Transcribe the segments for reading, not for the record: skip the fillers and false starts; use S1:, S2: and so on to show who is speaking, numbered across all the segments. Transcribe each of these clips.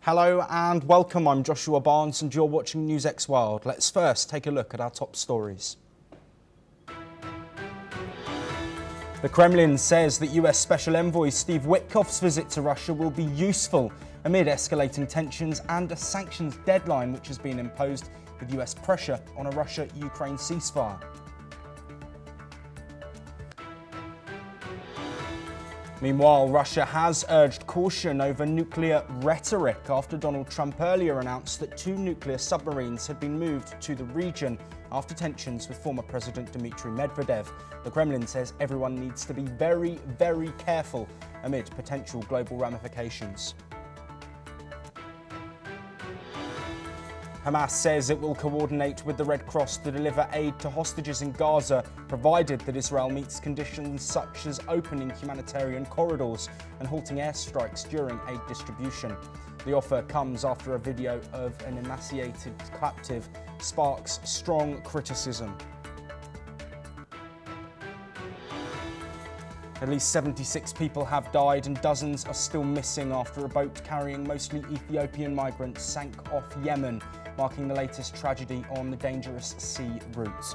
S1: Hello and welcome, I'm Joshua Barnes and you're watching NewsX World. Let's first take a look at our top stories. The Kremlin says that US Special Envoy Steve Witkoff's visit to Russia will be useful amid escalating tensions and a sanctions deadline which has been imposed with US pressure on a Russia-Ukraine ceasefire. Meanwhile, Russia has urged caution over nuclear rhetoric after Donald Trump earlier announced that 2 nuclear submarines had been moved to the region after tensions with former President Dmitry Medvedev. The Kremlin says everyone needs to be very, very careful amid potential global ramifications. Hamas says it will coordinate with the Red Cross to deliver aid to hostages in Gaza, provided that Israel meets conditions such as opening humanitarian corridors and halting airstrikes during aid distribution. The offer comes after a video of an emaciated captive sparks strong criticism. At least 76 people have died and dozens are still missing after a boat carrying mostly Ethiopian migrants sank off Yemen, marking the latest tragedy on the dangerous sea route.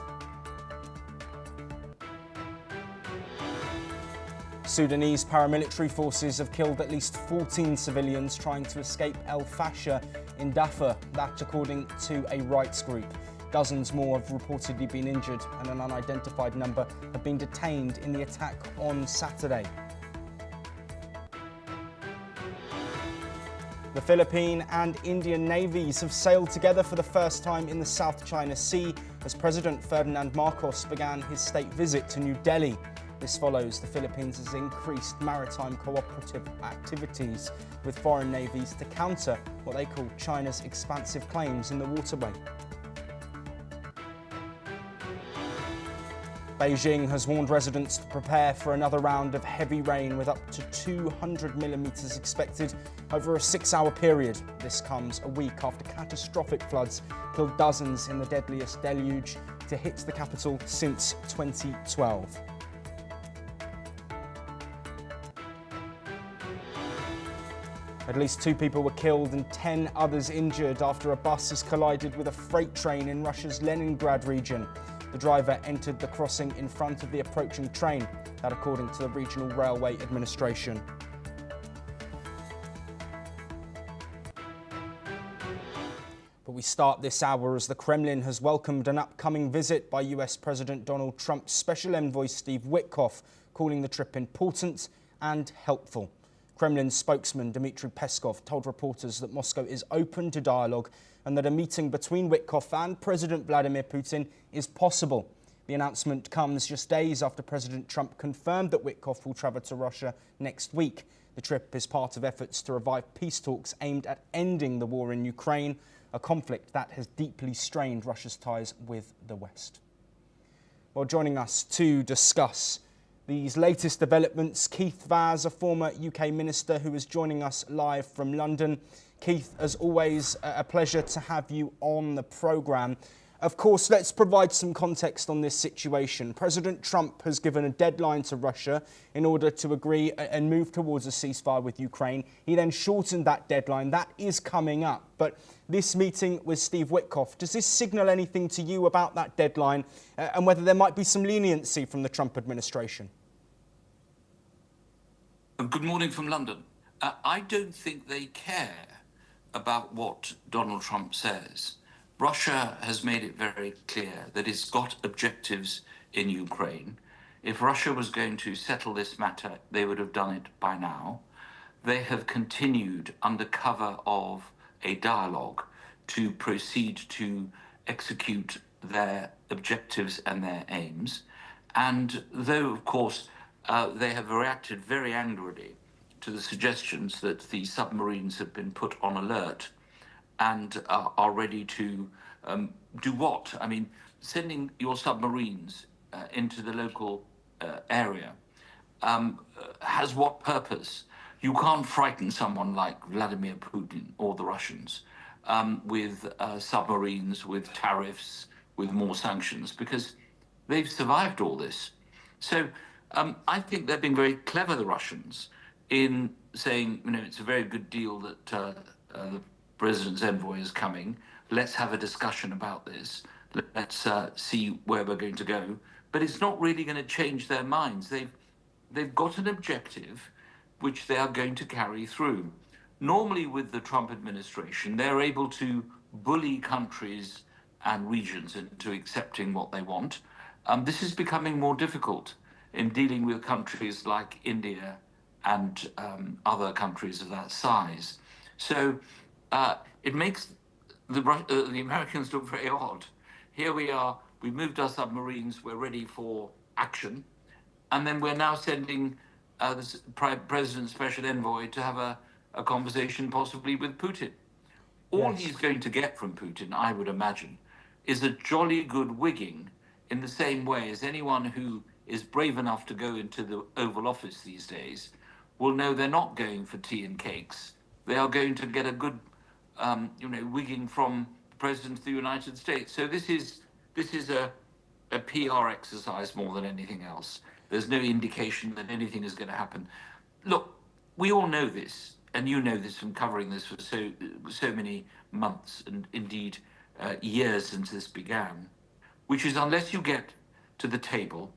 S1: Sudanese paramilitary forces have killed at least 14 civilians trying to escape El Fasher in Darfur, that according to a rights group. Dozens more have reportedly been injured and an unidentified number have been detained in the attack on Saturday. The Philippine and Indian navies have sailed together for the first time in the South China Sea as President Ferdinand Marcos began his state visit to New Delhi. This follows the Philippines' increased maritime cooperative activities with foreign navies to counter what they call China's expansive claims in the waterway. Beijing has warned residents to prepare for another round of heavy rain with up to 200 millimetres expected over a 6-hour period. This comes a week after catastrophic floods killed dozens in the deadliest deluge to hit the capital since 2012. At least 2 people were killed and 10 others injured after a bus has collided with a freight train in Russia's Leningrad region. The driver entered the crossing in front of the approaching train, that according to the Regional Railway Administration. But we start this hour as the Kremlin has welcomed an upcoming visit by US President Donald Trump's Special Envoy Steve Witkoff, calling the trip important and helpful. Kremlin spokesman Dmitry Peskov told reporters that Moscow is open to dialogue and that a meeting between Witkoff and President Vladimir Putin is possible. The announcement comes just days after President Trump confirmed that Witkoff will travel to Russia next week. The trip is part of efforts to revive peace talks aimed at ending the war in Ukraine, a conflict that has deeply strained Russia's ties with the West. Well, joining us to discuss these latest developments, Keith Vaz, a former UK minister who is joining us live from London. Keith, as always, a pleasure to have you on the programme. Of course, let's provide some context on this situation. President Trump has given a deadline to Russia in order to agree and move towards a ceasefire with Ukraine. He then shortened that deadline. That is coming up. But this meeting with Steve Witkoff, does this signal anything to you about that deadline and whether there might be some leniency from the Trump administration?
S2: Good morning from London. I don't think they care about what Donald Trump says. Russia has made it very clear that it's got objectives in Ukraine. If Russia was going to settle this matter, they would have done it by now. They have continued under cover of a dialogue to proceed to execute their objectives and their aims. And though, of course, they have reacted very angrily to the suggestions that the submarines have been put on alert and are ready to do what? I mean, sending your submarines into the local area has what purpose? You can't frighten someone like Vladimir Putin or the Russians with submarines, with tariffs, with more sanctions, because they've survived all this. So I think they've been very clever, the Russians, in saying, you know, it's a very good deal that the president's envoy is coming. Let's have a discussion about this. Let's see where we're going to go. But it's not really going to change their minds. They've got an objective which they are going to carry through. Normally, with the Trump administration, they're able to bully countries and regions into accepting what they want. This is becoming more difficult in dealing with countries like India and other countries of that size. So it makes the Americans look very odd. Here we are, we've moved our submarines, we're ready for action, and then we're now sending the President's special envoy to have a conversation possibly with Putin. All
S1: Yes.
S2: he's going to get from Putin, I would imagine, is a jolly good wigging, in the same way as anyone who is brave enough to go into the Oval Office these days will know they're not going for tea and cakes. They are going to get a good, wigging from the President of the United States. So this is a PR exercise more than anything else. There's no indication that anything is going to happen. Look, we all know this, and you know this from covering this for so many months and indeed years since this began, which is unless you get to the table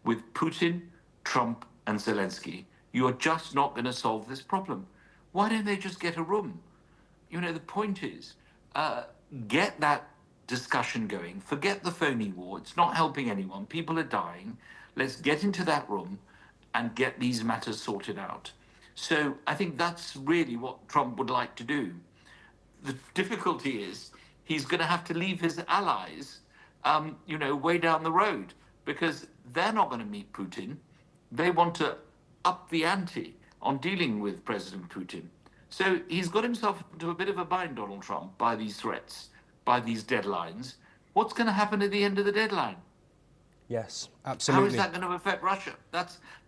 S2: with Putin, Trump, and Zelensky, you are just not going to solve this problem. Why don't they just get a room? The point is, get that discussion going. Forget the phony war. It's not helping anyone. People are dying. Let's get into that room and get these matters sorted out. So I think that's really what Trump would like to do. The difficulty is he's going to have to leave his allies, way down the road, because they're not going to meet Putin. They want to up the ante on dealing with President Putin. So he's got himself into a bit of a bind, Donald Trump, by these threats, by these deadlines. What's going to happen at the end of the deadline?
S1: Yes,
S2: How
S1: absolutely.
S2: is that going to affect Russia?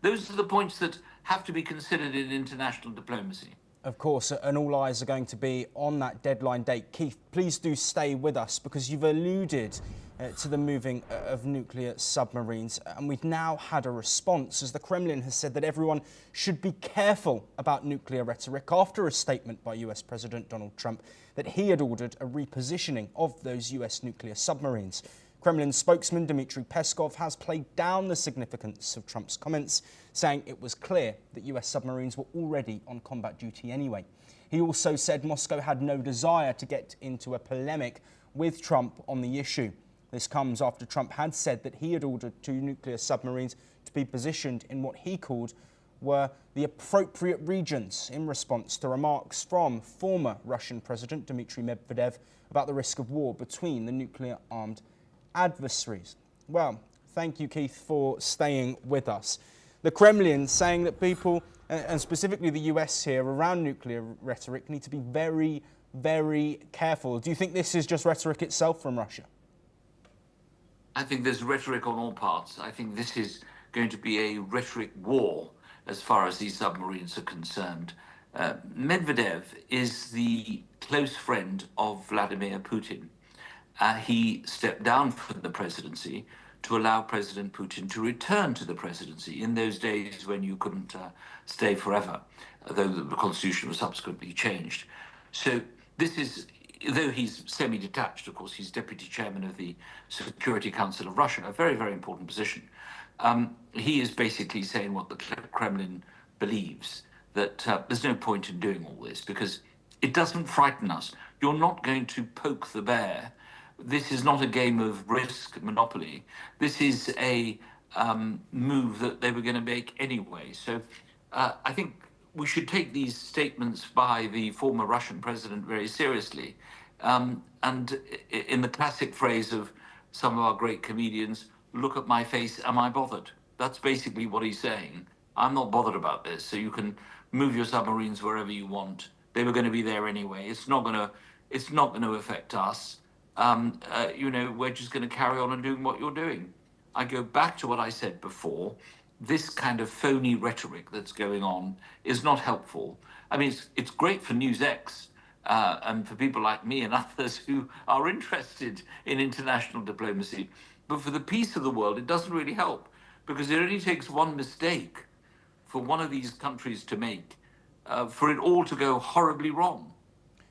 S2: Those are the points that have to be considered in international diplomacy.
S1: Of course, and all eyes are going to be on that deadline date. Keith, please do stay with us, because you've alluded to the moving of nuclear submarines, and we've now had a response as the Kremlin has said that everyone should be careful about nuclear rhetoric after a statement by US President Donald Trump that he had ordered a repositioning of those US nuclear submarines. Kremlin spokesman Dmitry Peskov has played down the significance of Trump's comments, saying it was clear that US submarines were already on combat duty anyway. He also said Moscow had no desire to get into a polemic with Trump on the issue. This comes after Trump had said that he had ordered 2 nuclear submarines to be positioned in what he called were the appropriate regions in response to remarks from former Russian President Dmitry Medvedev about the risk of war between the nuclear-armed adversaries. Well, thank you, Keith, for staying with us. The Kremlin saying that people, and specifically the US here, around nuclear rhetoric need to be very, very careful. Do you think this is just rhetoric itself from Russia?
S2: I think there's rhetoric on all parts. I think this is going to be a rhetoric war as far as these submarines are concerned. Medvedev is the close friend of Vladimir Putin. He stepped down from the presidency to allow President Putin to return to the presidency in those days when you couldn't stay forever, though the constitution was subsequently changed. So this is, though he's semi-detached, of course, he's deputy chairman of the Security Council of Russia, a very, very important position. He is basically saying what the Kremlin believes, that there's no point in doing all this because it doesn't frighten us. You're not going to poke the bear. This is not a game of risk monopoly. This is a move that they were going to make anyway. So I think we should take these statements by the former Russian president very seriously. And in the classic phrase of some of our great comedians, look at my face, am I bothered? That's basically what he's saying. I'm not bothered about this, so you can move your submarines wherever you want. They were going to be there anyway. It's not going to affect us. We're just going to carry on and doing what you're doing. I go back to what I said before. This kind of phony rhetoric that's going on is not helpful. I mean, it's great for NewsX and for people like me and others who are interested in international diplomacy. But for the peace of the world, it doesn't really help because it only takes one mistake for one of these countries to make for it all to go horribly wrong.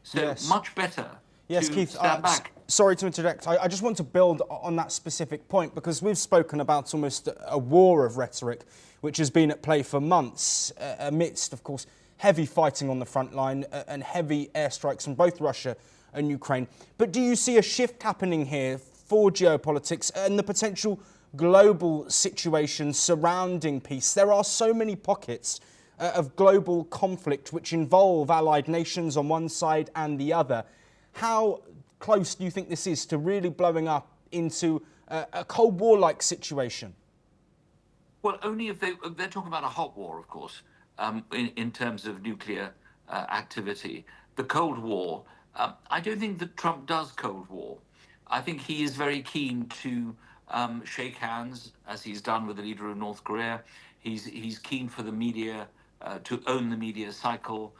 S2: So
S1: Yes.
S2: much better
S1: Yes,
S2: to
S1: Keith,
S2: stand back.
S1: sorry to interject. I just want to build on that specific point because we've spoken about almost a war of rhetoric which has been at play for months amidst, of course, heavy fighting on the front line and heavy airstrikes from both Russia and Ukraine. But do you see a shift happening here for geopolitics and the potential global situation surrounding peace? There are so many pockets of global conflict which involve allied nations on one side and the other. How close do you think this is to really blowing up into a Cold War-like situation?
S2: Well, only if they're talking about a hot war, of course, in terms of nuclear activity. The Cold War, I don't think that Trump does Cold War. I think he is very keen to shake hands, as he's done with the leader of North Korea. He's keen for the media to own the media cycle.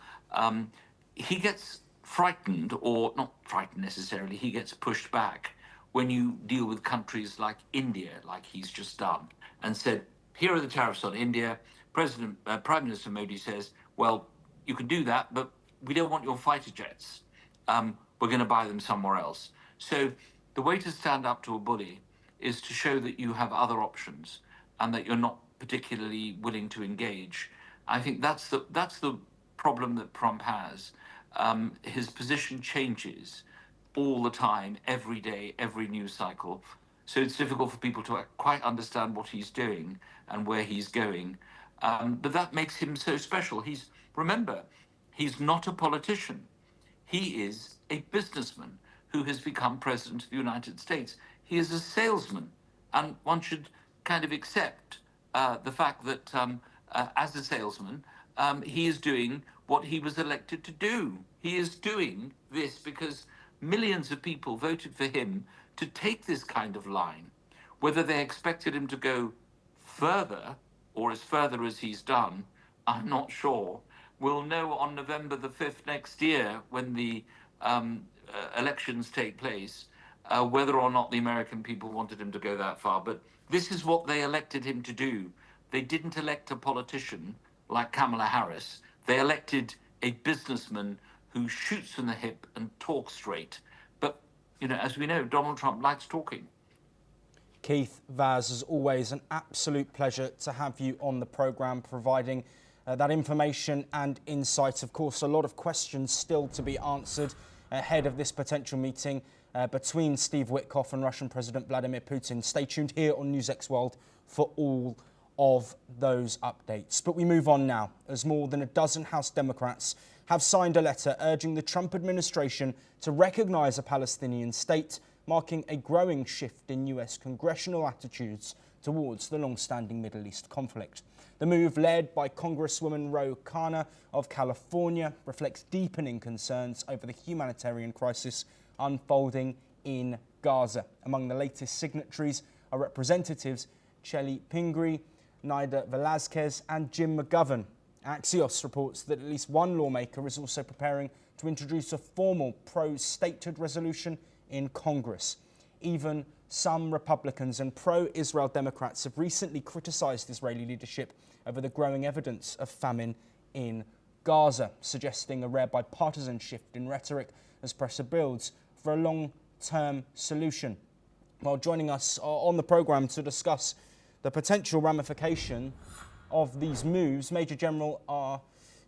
S2: He gets frightened, or not frightened necessarily, he gets pushed back when you deal with countries like India, like he's just done, and said, here are the tariffs on India. Prime Minister Modi says, well, you can do that, but we don't want your fighter jets. We're going to buy them somewhere else. So the way to stand up to a bully is to show that you have other options and that you're not particularly willing to engage. I think that's the problem that Trump has. His position changes all the time, every day, every news cycle. So it's difficult for people to quite understand what he's doing and where he's going. But that makes him so special. Remember, he's not a politician. He is a businessman who has become president of the United States. He is a salesman. And one should kind of accept the fact that as a salesman, he is doing what he was elected to do. He is doing this because millions of people voted for him to take this kind of line. Whether they expected him to go further or as further as he's done, I'm not sure. We'll know on November the 5th next year when the elections take place whether or not the American people wanted him to go that far. But this is what they elected him to do. They didn't elect a politician like Kamala Harris. They elected a businessman who shoots from the hip and talks straight. But, as we know, Donald Trump likes talking.
S1: Keith Vaz, as always, an absolute pleasure to have you on the programme, providing that information and insight. Of course, a lot of questions still to be answered ahead of this potential meeting between Steve Witkoff and Russian President Vladimir Putin. Stay tuned here on NewsX World for all of those updates. But we move on now, as more than a dozen House Democrats have signed a letter urging the Trump administration to recognise a Palestinian state, marking a growing shift in US congressional attitudes towards the long-standing Middle East conflict. The move, led by Congresswoman Khanna of California, reflects deepening concerns over the humanitarian crisis unfolding in Gaza. Among the latest signatories are Representatives Chelly Pingree, Nida Velazquez and Jim McGovern. Axios reports that at least one lawmaker is also preparing to introduce a formal pro-statehood resolution in Congress. Even some Republicans and pro-Israel Democrats have recently criticised Israeli leadership over the growing evidence of famine in Gaza, suggesting a rare bipartisan shift in rhetoric as pressure builds for a long-term solution. While joining us on the programme to discuss the potential ramification of these moves, Major General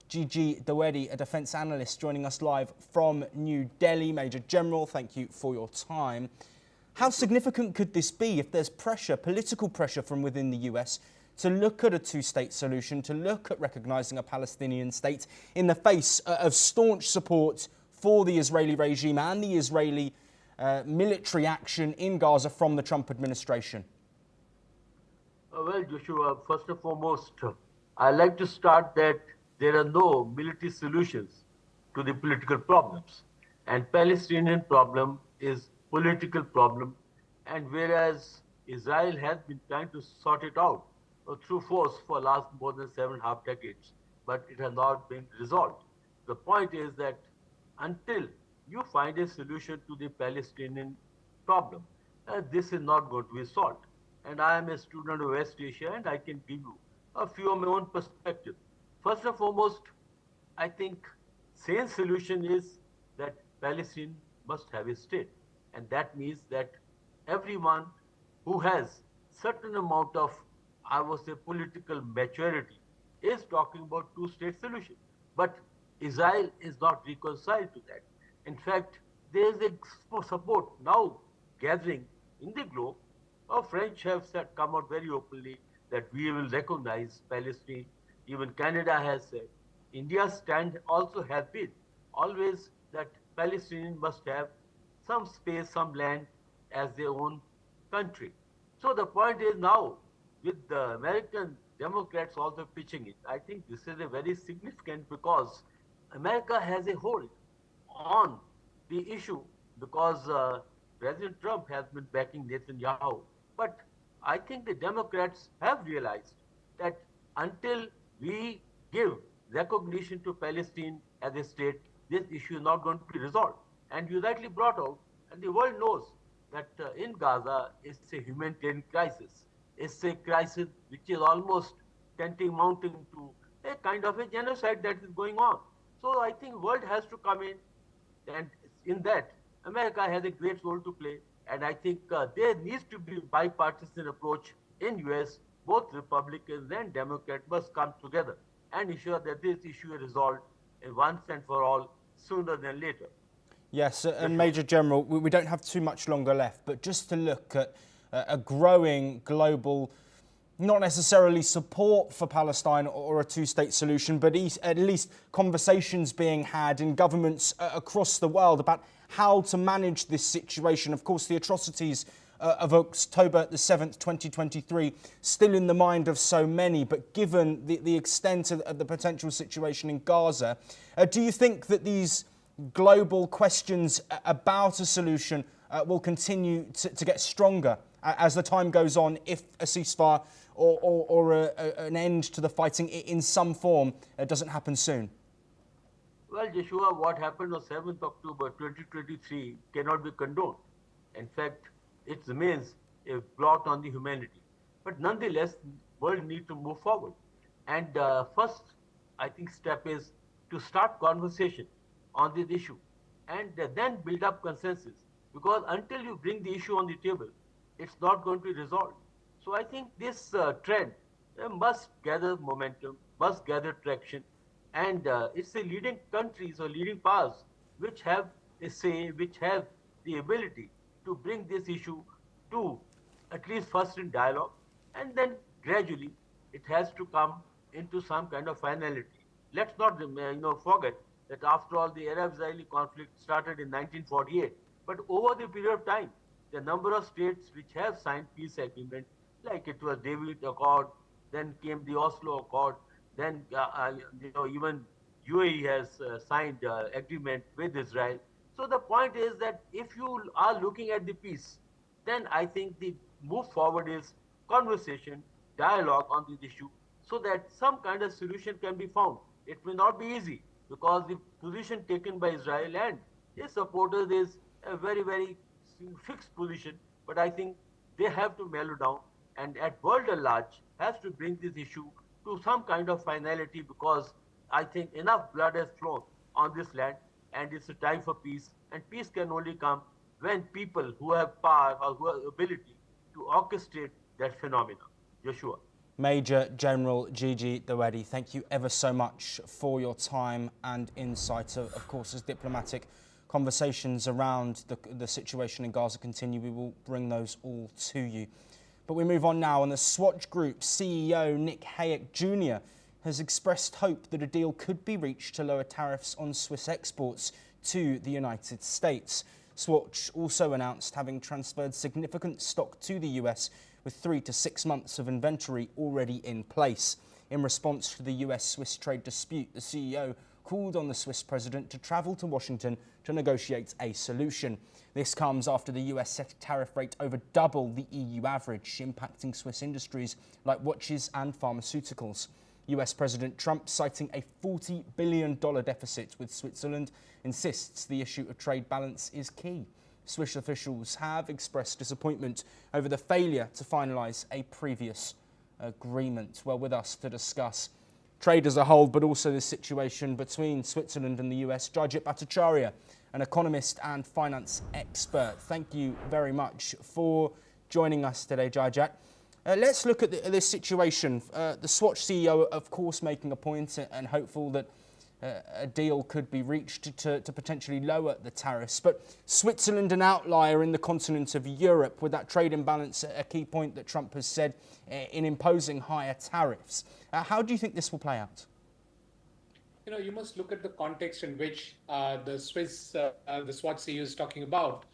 S1: Gigi Daweri, a defence analyst, joining us live from New Delhi. Major General, thank you for your time. How significant could this be if there's pressure, political pressure from within the US, to look at a two-state solution, to look at recognising a Palestinian state in the face of staunch support for the Israeli regime and the Israeli military action in Gaza from the Trump administration?
S3: Well, Joshua, first and foremost, I'd like to start that there are no military solutions to the political problems. And Palestinian problem is political problem. And whereas Israel has been trying to sort it out through force for last more than 7.5 decades, but it has not been resolved. The point is that until you find a solution to the Palestinian problem, this is not going to be solved. And I am a student of West Asia, and I can give you a few of my own perspective. First and foremost, I think sane solution is that Palestine must have a state. And that means that everyone who has certain amount of, I would say, political maturity is talking about two-state solution. But Israel is not reconciled to that. In fact, there is a support now gathering in the globe. Our French have come out very openly that we will recognize Palestine. Even Canada has said. India's stand also has been always that Palestinians must have some space, some land as their own country. So the point is now, with the American Democrats also pitching it, I think this is a very significant because America has a hold on the issue because President Trump has been backing Netanyahu. But I think the Democrats have realized that until we give recognition to Palestine as a state, this issue is not going to be resolved. And you rightly brought out, and the world knows that in Gaza, it's a humanitarian crisis. It's a crisis which is almost mounting to a kind of a genocide that is going on. So I think world has to come in, and in that, America has a great role to play. And I think there needs to be bipartisan approach in US. Both Republicans and Democrats must come together and ensure that this issue is resolved once and for all sooner than later.
S1: Yes, and Major General, we don't have too much longer left, but just to look at a growing global, not necessarily support for Palestine or a two-state solution, but at least conversations being had in governments across the world about how to manage this situation. Of course, the atrocities of October the 7th, 2023, still in the mind of so many, but given the extent of the potential situation in Gaza, do you think that these global questions about a solution will continue to get stronger as the time goes on if a ceasefire or an end to the fighting in some form doesn't happen soon?
S3: Well, Joshua, what happened on 7th October 2023 cannot be condoned. In fact, it remains a blot on the humanity. But nonetheless, world need to move forward. And first, I think, step is to start conversation on this issue and then build up consensus. Because until you bring the issue on the table, it's not going to be resolved. So I think this trend must gather momentum, must gather traction. And it's the leading countries or leading powers which have a say, which have the ability to bring this issue to at least first in dialogue, and then gradually it has to come into some kind of finality. Let's not forget that after all the Arab-Israeli conflict started in 1948, but over the period of time, the number of states which have signed peace agreement, like it was David Accord, then came the Oslo Accord, then even UAE has signed agreement with Israel. So the point is that if you are looking at the peace, then I think the move forward is conversation, dialogue on this issue, so that some kind of solution can be found. It may not be easy because the position taken by Israel and its supporters is a very, very fixed position. But I think they have to mellow down, and at world at large has to bring this issue to some kind of finality, because I think enough blood has flown on this land and it's a time for peace. And peace can only come when people who have power or who have ability to orchestrate that phenomenon. Joshua.
S1: Major General Gigi Dawadi, thank you ever so much for your time and insight. Of course, as diplomatic conversations around the situation in Gaza continue, we will bring those all to you. But we move on now, and the Swatch Group CEO Nick Hayek Jr. has expressed hope that a deal could be reached to lower tariffs on Swiss exports to the United States. Swatch also announced having transferred significant stock to the US with 3 to 6 months of inventory already in place. In response to the US-Swiss trade dispute, the CEO called on the Swiss president to travel to Washington to negotiate a solution. This comes after the US set a tariff rate over double the EU average, impacting Swiss industries like watches and pharmaceuticals. US President Trump, citing a $40 billion deficit with Switzerland, insists the issue of trade balance is key. Swiss officials have expressed disappointment over the failure to finalise a previous agreement. Well, with us to discuss trade as a whole, but also the situation between Switzerland and the US, Jajit Bhattacharya, an economist and finance expert. Thank you very much for joining us today, Jayjat. Let's look at this situation. The Swatch CEO, of course, making a point and hopeful that a deal could be reached to potentially lower the tariffs. But Switzerland, an outlier in the continent of Europe, with that trade imbalance, a key point that Trump has said in imposing higher tariffs. How do you think this will play out?
S4: You know, you must look at the context in which the Swatch CEO is talking about.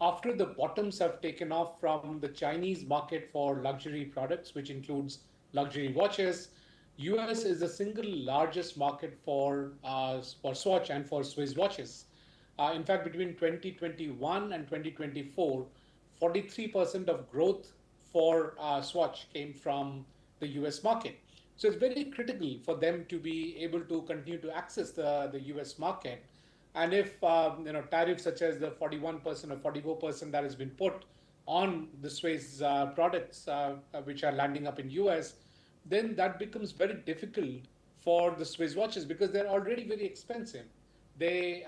S4: After the bottoms have taken off from the Chinese market for luxury products, which includes luxury watches, US is the single largest market for Swatch and for Swiss watches. In fact, between 2021 and 2024, 43% of growth for Swatch came from the US market. So it's very critical for them to be able to continue to access the US market. And if tariffs such as the 41% or 44% that has been put on the Swiss products which are landing up in US, then that becomes very difficult for the Swiss watches because they're already very expensive. The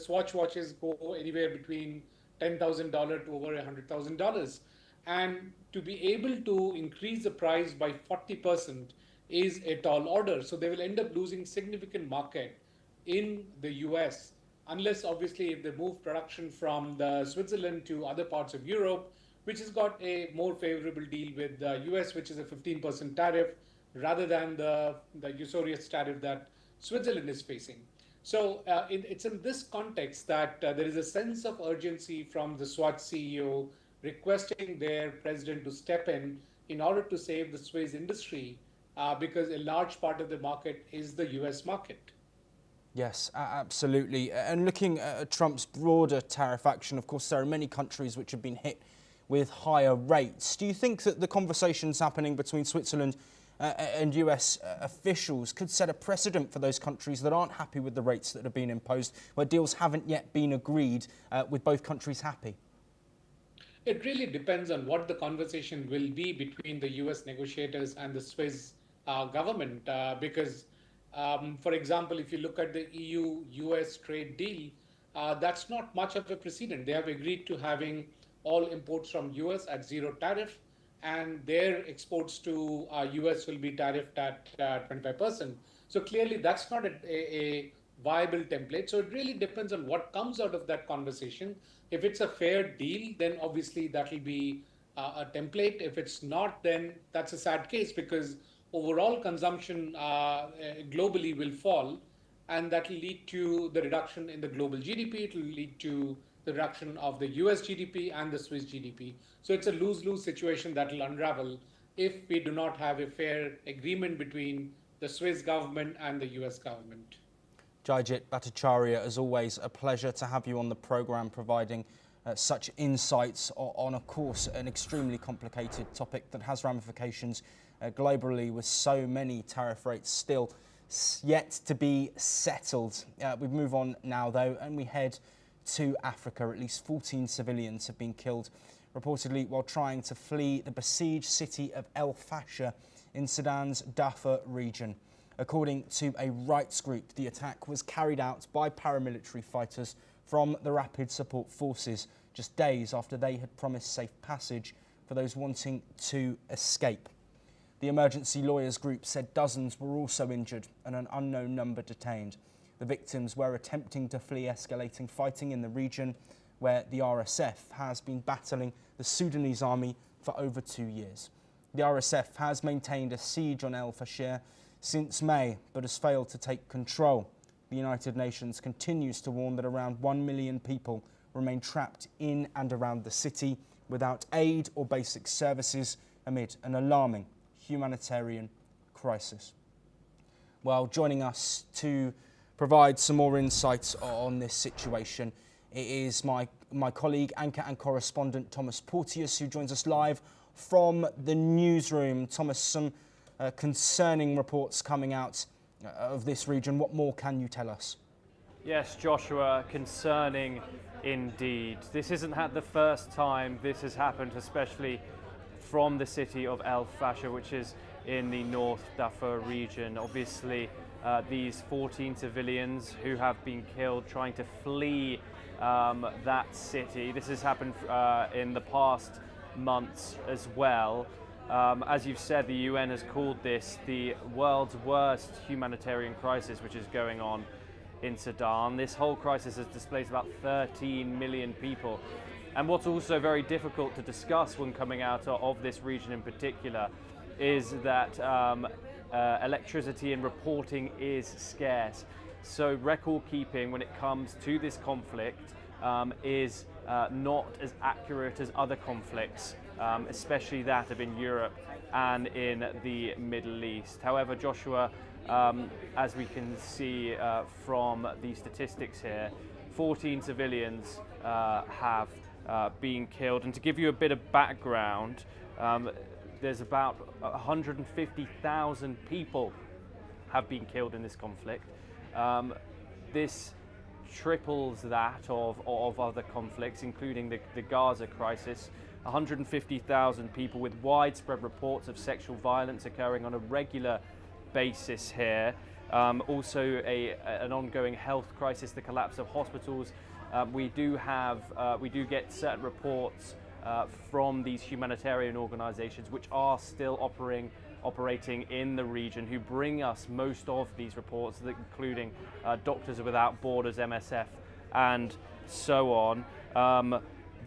S4: Swatch watches go anywhere between $10,000 to over $100,000. And to be able to increase the price by 40% is a tall order. So they will end up losing significant market in the US, unless obviously if they move production from Switzerland to other parts of Europe, which has got a more favorable deal with the US, which is a 15% tariff, rather than the usurious tariff that Switzerland is facing. So it's in this context that there is a sense of urgency from the Swatch CEO requesting their president to step in order to save the Swiss industry, because a large part of the market is the US market.
S1: Yes, absolutely. And looking at Trump's broader tariff action, of course, there are many countries which have been hit with higher rates. Do you think that the conversations happening between Switzerland and US officials could set a precedent for those countries that aren't happy with the rates that have been imposed, where deals haven't yet been agreed, with both countries happy?
S4: It really depends on what the conversation will be between the US negotiators and the Swiss government, because for example, if you look at the EU-US trade deal, that's not much of a precedent. They have agreed to having all imports from US at zero tariff, and their exports to US will be tariffed at 25%. So clearly that's not a viable template. So it really depends on what comes out of that conversation. If it's a fair deal, then obviously that will be a template. If it's not, then that's a sad case, because overall consumption globally will fall, and that will lead to the reduction in the global GDP. It will lead to the reduction of the US GDP and the Swiss GDP. So it's a lose-lose situation that will unravel if we do not have a fair agreement between the Swiss government and the US government.
S1: Jayjat Bhattacharya, as always, a pleasure to have you on the programme, providing such insights on, of course, an extremely complicated topic that has ramifications globally, with so many tariff rates still yet to be settled. We move on now, though, and we head to Africa. At least 14 civilians have been killed, reportedly while trying to flee the besieged city of El Fasher in Sudan's Darfur region. According to a rights group, the attack was carried out by paramilitary fighters from the Rapid Support Forces just days after they had promised safe passage for those wanting to escape. The emergency lawyers group said dozens were also injured and an unknown number detained. The victims were attempting to flee escalating fighting in the region, where the RSF has been battling the Sudanese army for over 2 years. The RSF has maintained a siege on El Fasher since May, but has failed to take control. The United Nations continues to warn that around 1 million people remain trapped in and around the city without aid or basic services amid an alarming humanitarian crisis. Well, joining us to provide some more insights on this situation, it is my colleague, anchor and correspondent Thomas Porteous, who joins us live from the newsroom. Thomas, some concerning reports coming out of this region. What more can you tell us?
S5: Yes, Joshua, concerning indeed. This isn't the first time this has happened, especially from the city of El Fasher, which is in the North Darfur region. Obviously, these 14 civilians who have been killed trying to flee that city. This has happened in the past months as well. As you've said, the UN has called this the world's worst humanitarian crisis which is going on in Sudan. This whole crisis has displaced about 13 million people. And what's also very difficult to discuss when coming out of this region in particular is that electricity and reporting is scarce. So record keeping when it comes to this conflict is not as accurate as other conflicts, especially that of in Europe and in the Middle East. However, Joshua, as we can see from the statistics here, 14 civilians have been killed. And to give you a bit of background, there's about 150,000 people have been killed in this conflict. This triples that of other conflicts, including the Gaza crisis. 150,000 people, with widespread reports of sexual violence occurring on a regular basis here. Also an ongoing health crisis, the collapse of hospitals. We do get certain reports from these humanitarian organizations which are still operating in the region, who bring us most of these reports, including Doctors Without Borders, MSF, and so on.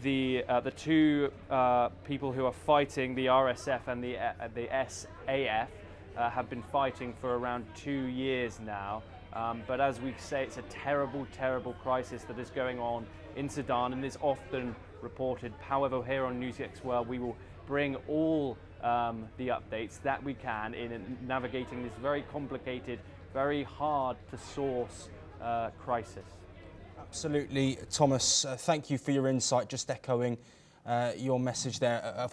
S5: The two people who are fighting, the RSF and the SAF, have been fighting for around 2 years now. But as we say, it's a terrible, terrible crisis that is going on in Sudan and is often reported. However, here on NewsX World, we will bring all the updates that we can in navigating this very complicated, very hard to source crisis.
S1: Absolutely, Thomas. Thank you for your insight, just echoing your message there.